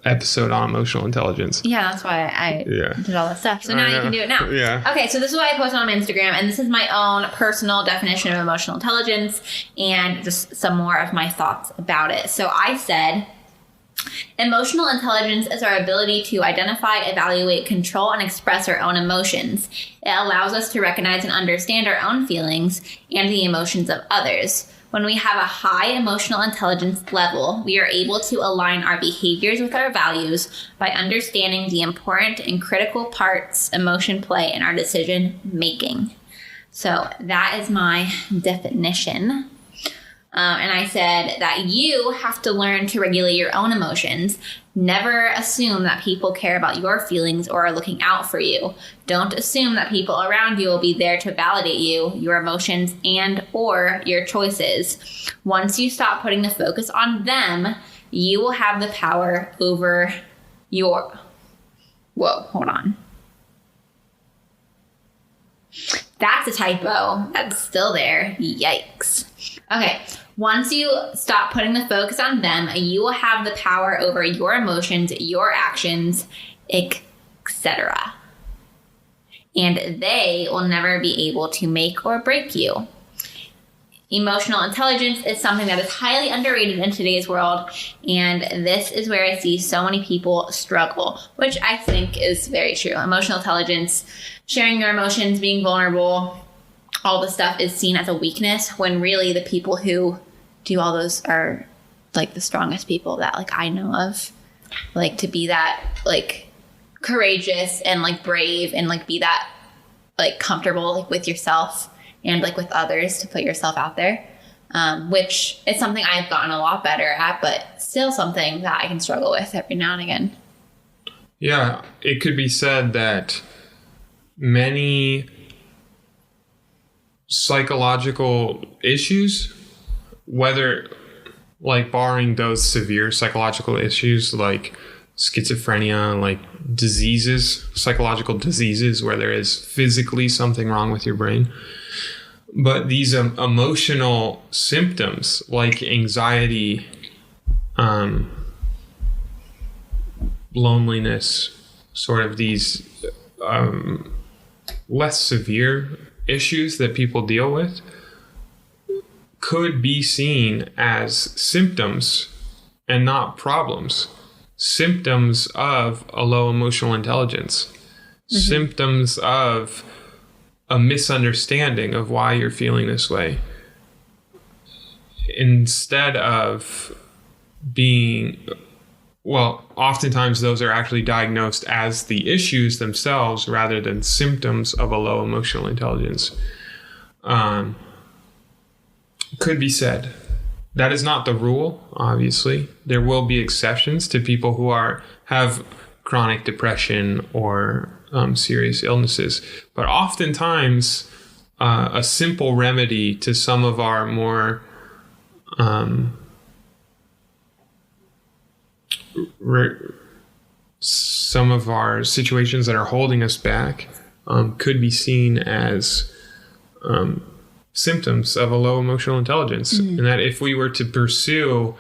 episode on emotional intelligence. Yeah, that's why I did all that stuff. So now you can do it now. Yeah. Okay, so this is what I posted on my Instagram, and this is my own personal definition of emotional intelligence and just some more of my thoughts about it. So I said, emotional intelligence is our ability to identify, evaluate, control, and express our own emotions. It allows us to recognize and understand our own feelings and the emotions of others. When we have a high emotional intelligence level, we are able to align our behaviors with our values by understanding the important and critical parts emotion play in our decision making. So that is my definition. And I said that you have to learn to regulate your own emotions. Never assume that people care about your feelings or are looking out for you. Don't assume that people around you will be there to validate you, your emotions, and or your choices. Once you stop putting the focus on them, you will have the power over your... Whoa, hold on. That's a typo. That's still there. Yikes. Okay. Once you stop putting the focus on them, you will have the power over your emotions, your actions, etc. And they will never be able to make or break you. Emotional intelligence is something that is highly underrated in today's world, and this is where I see so many people struggle, which I think is very true. Emotional intelligence, sharing your emotions, being vulnerable, all this stuff is seen as a weakness, when really the people who do all those are like the strongest people that like I know of. Like to be that like courageous and like brave and like be that like comfortable like with yourself and like with others, to put yourself out there, which is something I've gotten a lot better at, but still something that I can struggle with every now and again. Yeah, it could be said that many psychological issues, whether like barring those severe psychological issues like schizophrenia, like diseases, psychological diseases where there is physically something wrong with your brain, but these emotional symptoms like anxiety, loneliness, sort of these less severe issues that people deal with, could be seen as symptoms and not problems. Symptoms of a low emotional intelligence. Symptoms of a misunderstanding of why you're feeling this way. Instead of being, well, oftentimes those are actually diagnosed as the issues themselves rather than symptoms of a low emotional intelligence. Could be said. That is not the rule, obviously. There will be exceptions to people who have chronic depression or serious illnesses. But oftentimes, a simple remedy to some of our more some of our situations that are holding us back could be seen as symptoms of a low emotional intelligence. And that if we were to pursue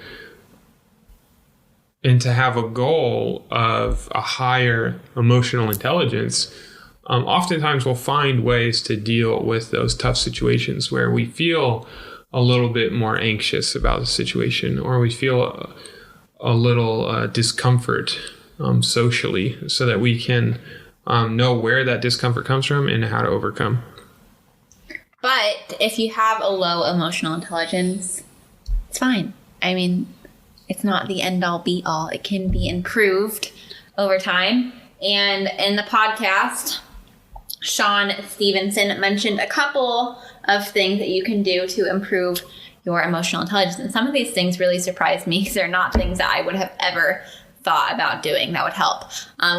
and to have a goal of a higher emotional intelligence, oftentimes we'll find ways to deal with those tough situations where we feel a little bit more anxious about the situation, or we feel a little discomfort socially, so that we can know where that discomfort comes from and how to overcome. But if you have a low emotional intelligence, it's fine. I mean, it's not the end all be all. It can be improved over time. And in the podcast, Sean Stevenson mentioned a couple of things that you can do to improve your emotional intelligence. And some of these things really surprised me because they're not things that I would have ever thought about doing that would help.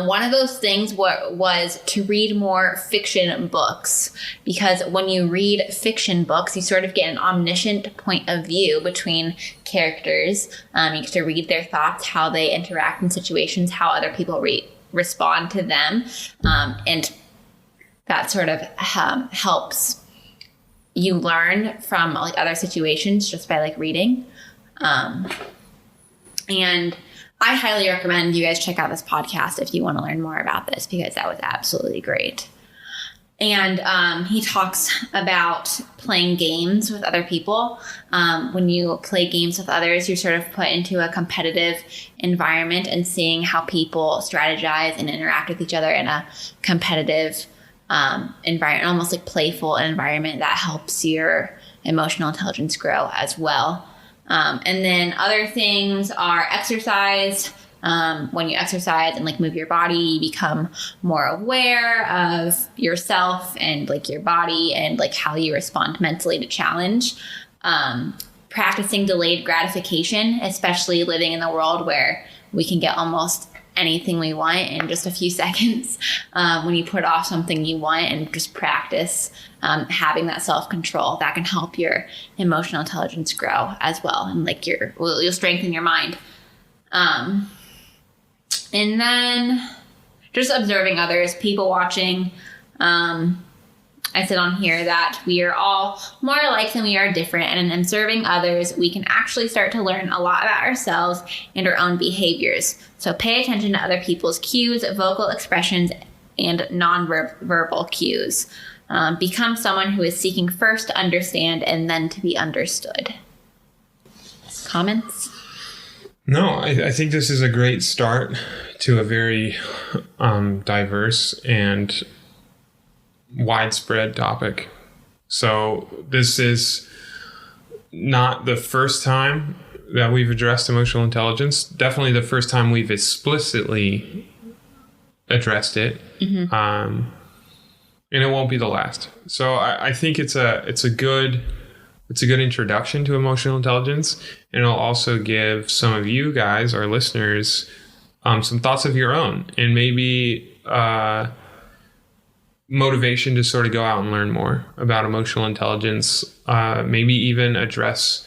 One of those things was to read more fiction books, because when you read fiction books, you sort of get an omniscient point of view between characters. You get to read their thoughts, how they interact in situations, how other people respond to them. And that sort of helps you learn from like other situations just by like reading. And I highly recommend you guys check out this podcast if you want to learn more about this, because that was absolutely great. And he talks about playing games with other people. When you play games with others, you're sort of put into a competitive environment, and seeing how people strategize and interact with each other in a competitive environment, almost like playful environment, that helps your emotional intelligence grow as well. And then other things are exercise. When you exercise and like move your body, you become more aware of yourself and like your body and like how you respond mentally to challenge. Practicing delayed gratification, especially living in the world where we can get almost anything we want in just a few seconds. When you put off something you want and just practice having that self-control, that can help your emotional intelligence grow as well. And like you'll strengthen your mind. And then just observing others, people watching. I said on here that we are all more alike than we are different. And in observing others, we can actually start to learn a lot about ourselves and our own behaviors. So pay attention to other people's cues, vocal expressions, and nonverbal cues. Become someone who is seeking first to understand and then to be understood. Comments? No, I think this is a great start to a very diverse and widespread topic. So this is not the first time that we've addressed emotional intelligence. Definitely the first time we've explicitly addressed it. Mm-hmm. And it won't be the last. So I think it's a good introduction to emotional intelligence, and it'll also give some of you guys, our listeners, some thoughts of your own, and maybe motivation to sort of go out and learn more about emotional intelligence, maybe even address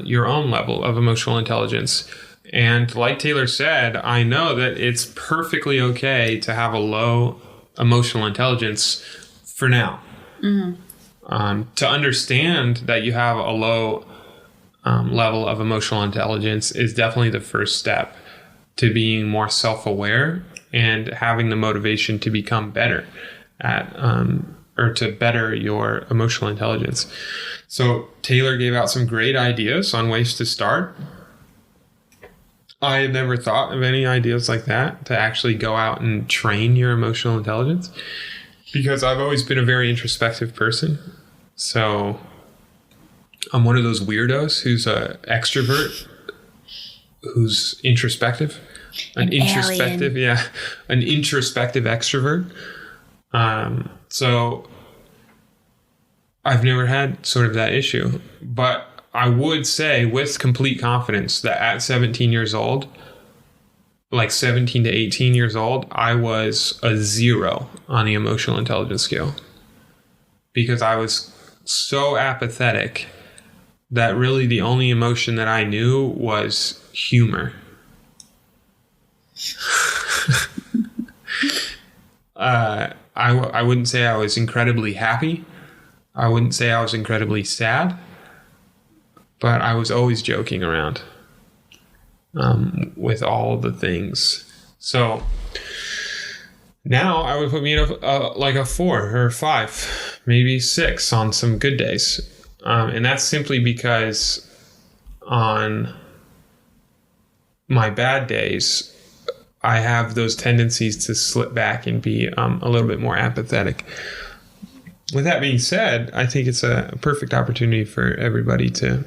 your own level of emotional intelligence. And like Taylor said, I know that it's perfectly okay to have a low emotional intelligence for now. Mm-hmm. To understand that you have a low level of emotional intelligence is definitely the first step to being more self-aware and having the motivation to become better at or to better your emotional intelligence. So Taylor gave out some great ideas on ways to start. I had never thought of any ideas like that, to actually go out and train your emotional intelligence, because I've always been a very introspective person. So I'm one of those weirdos who's an extrovert, who's introspective. An introspective extrovert. So I've never had sort of that issue. But I would say with complete confidence that at 17 years old, like 17 to 18 years old, I was a 0 on the emotional intelligence scale, because I was so apathetic that really the only emotion that I knew was humor. I wouldn't say I was incredibly happy. I wouldn't say I was incredibly sad. But I was always joking around with all the things. So now I would put me in like a 4 or 5, maybe 6 on some good days. And that's simply because on my bad days, I have those tendencies to slip back and be a little bit more apathetic. With that being said, I think it's a perfect opportunity for everybody to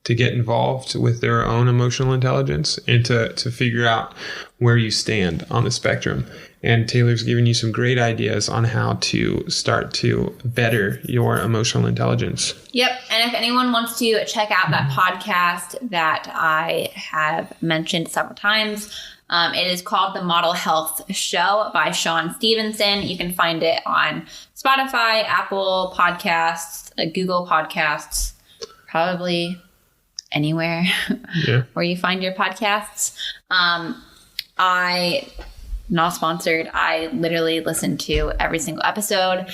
get involved with their own emotional intelligence and to figure out where you stand on the spectrum. And Taylor's given you some great ideas on how to start to better your emotional intelligence. Yep. And if anyone wants to check out that podcast that I have mentioned several times, it is called The Model Health Show by Sean Stevenson. You can find it on Spotify, Apple Podcasts, Google Podcasts, probably anywhere where you find your podcasts. I not sponsored. I literally listen to every single episode.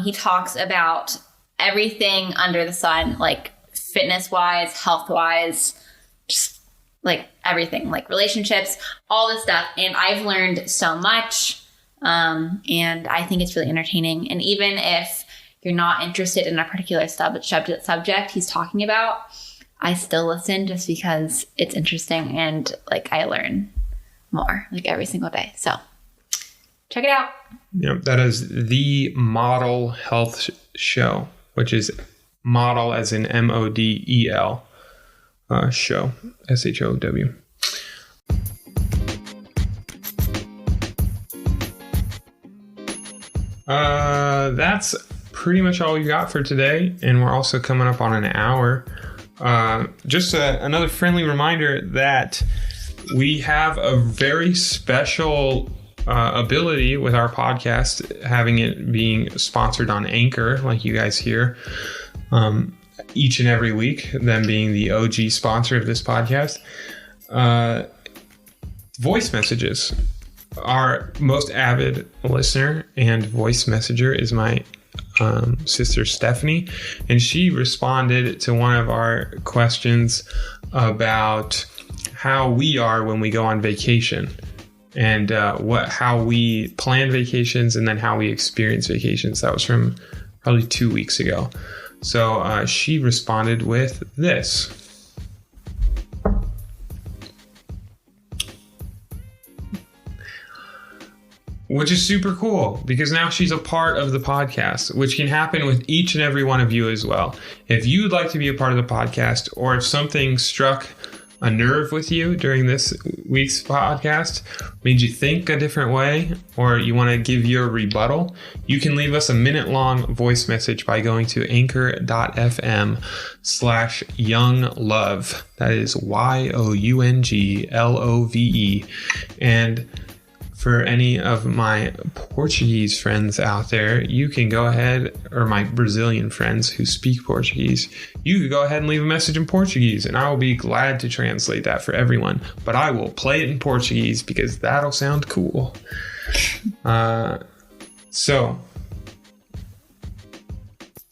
He talks about everything under the sun, like fitness wise, health wise, just like everything, like relationships, all this stuff. And I've learned so much. And I think it's really entertaining. And even if you're not interested in a particular subject he's talking about, I still listen just because it's interesting and like I learn more like every single day. So check it out. Yep, that is The Model Health Show which is model as in MODEL, show, SHOW. That's pretty much all we got for today, and we're also coming up on an hour. Just another friendly reminder that we have a very special ability with our podcast, having it being sponsored on Anchor, like you guys hear each and every week, them being the OG sponsor of this podcast. Voice messages. Our most avid listener and voice messenger is my sister Stephanie, and she responded to one of our questions about how we are when we go on vacation, and how we plan vacations, and then how we experience vacations. That was from probably 2 weeks ago. So she responded with this. Which is super cool, because now she's a part of the podcast, which can happen with each and every one of you as well. If you would like to be a part of the podcast, or if something struck a nerve with you during this week's podcast, made you think a different way, or you want to give your rebuttal, you can leave us a minute-long voice message by going to anchor.fm/younglove. That is YOUNGLOVE. And for any of my Portuguese friends out there, you can go ahead, or my Brazilian friends who speak Portuguese, you could go ahead and leave a message in Portuguese, and I will be glad to translate that for everyone. But I will play it in Portuguese because that'll sound cool. So.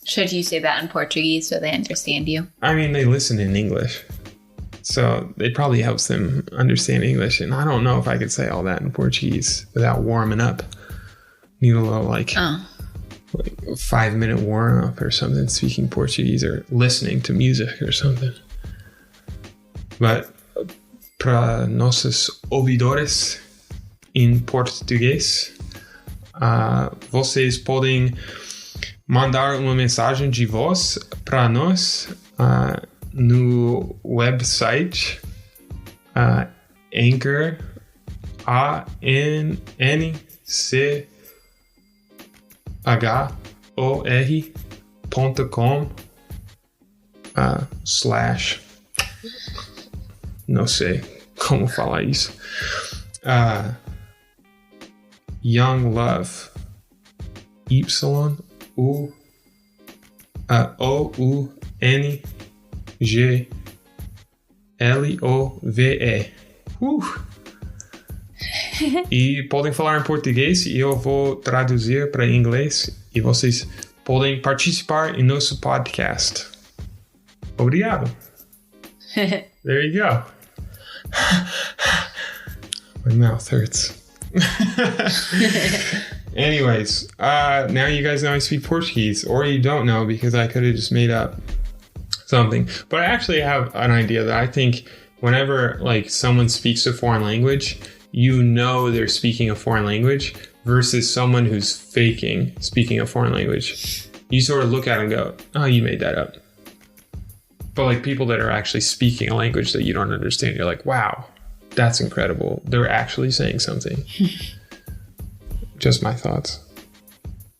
Should you say that in Portuguese so they understand you? I mean, they listen in English, so it probably helps them understand English. And I don't know if I could say all that in Portuguese without warming up. Need a little like 5-minute warm up or something, speaking Portuguese or listening to music or something. But para nossos ouvidores em português, vocês podem mandar uma mensagem de voz para nós no website Anchor, anchor.com / não sei como falar isso, Young Love, YOUNGLOVE. E podem falar em português e eu vou traduzir para inglês e vocês podem participar em nosso podcast. Obrigado. There you go. My mouth hurts. Anyways, now you guys know I speak Portuguese, or you don't know because I could have just made up something. But I actually have an idea that I think whenever like someone speaks a foreign language, you know they're speaking a foreign language versus someone who's faking speaking a foreign language. You sort of look at it and go, oh, you made that up. But like people that are actually speaking a language that you don't understand, you're like, wow, that's incredible. They're actually saying something. Just my thoughts.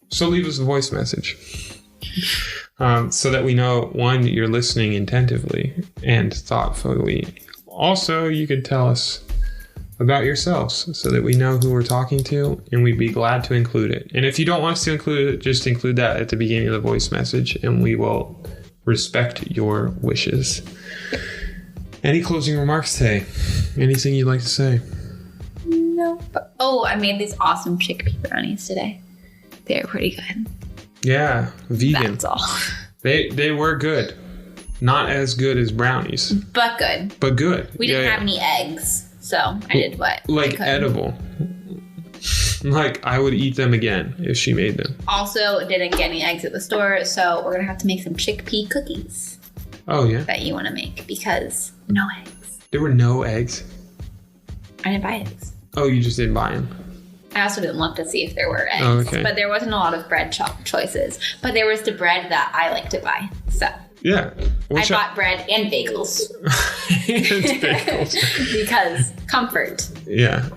So leave us a voice message. So that we know, one, you're listening attentively and thoughtfully. Also, you could tell us about yourselves so that we know who we're talking to, and we'd be glad to include it. And if you don't want us to include it, just include that at the beginning of the voice message, and we will respect your wishes. Any closing remarks today? Anything you'd like to say? Nope. Oh, I made these awesome chickpea brownies today. They were pretty good. Yeah, vegan. That's all. They were good. Not as good as brownies. But good. But good. We didn't have any eggs, so I did what? Like edible. Like I would eat them again if she made them. Also, didn't get any eggs at the store, so we're going to have to make some chickpea cookies. Oh, yeah? That you want to make because no eggs. There were no eggs? I didn't buy eggs. Oh, you just didn't buy them? I also didn't look to see if there were eggs. Oh, okay. But there wasn't a lot of bread choices. But there was the bread that I like to buy. So Yeah. I bought bread and bagels. And bagels. Because comfort. Yeah.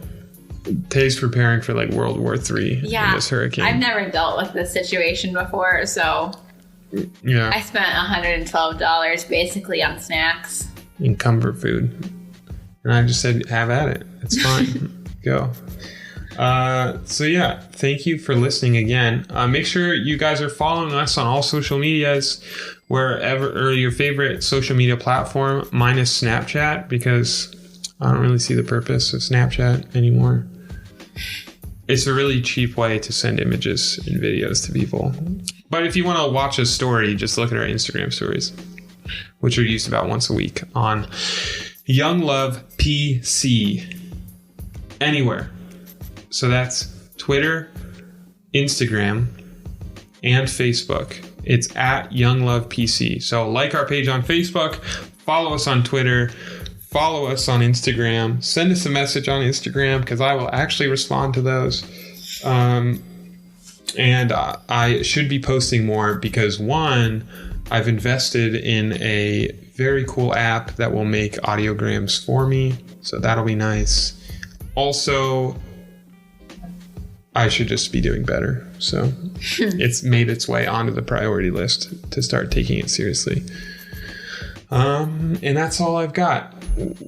Tay's preparing for like World War III in this hurricane. I've never dealt with this situation before, so Yeah. I spent $112 basically on snacks. And comfort food. And I just said, have at it. It's fine. Go. So yeah, thank you for listening again. Make sure you guys are following us on all social medias, wherever, or your favorite social media platform, minus Snapchat, because I don't really see the purpose of Snapchat anymore. It's a really cheap way to send images and videos to people. But if you want to watch a story, just look at our Instagram stories, which are used about once a week on Young Love PC. Anywhere. So that's Twitter, Instagram, and Facebook. It's at Young Love PC. So like our page on Facebook, follow us on Twitter, follow us on Instagram, send us a message on Instagram because I will actually respond to those. And I should be posting more because one, I've invested in a very cool app that will make audiograms for me. So that'll be nice. Also, I should just be doing better. So it's made its way onto the priority list to start taking it seriously. And that's all I've got.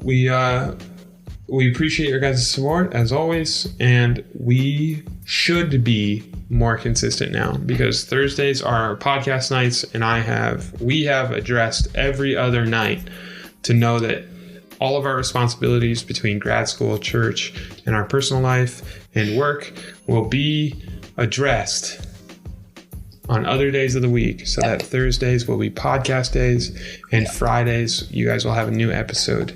We appreciate your guys' support as always, and we should be more consistent now because Thursdays are our podcast nights, and we have addressed every other night to know that all of our responsibilities between grad school, church, and our personal life and work will be addressed on other days of the week, so that Thursdays will be podcast days, and Fridays you guys will have a new episode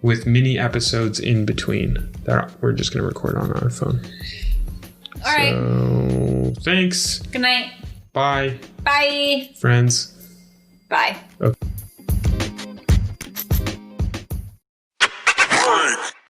with mini episodes in between that we're just going to record on our phone. All right. So, thanks. Good night. Bye. Bye. Friends. Bye. Okay.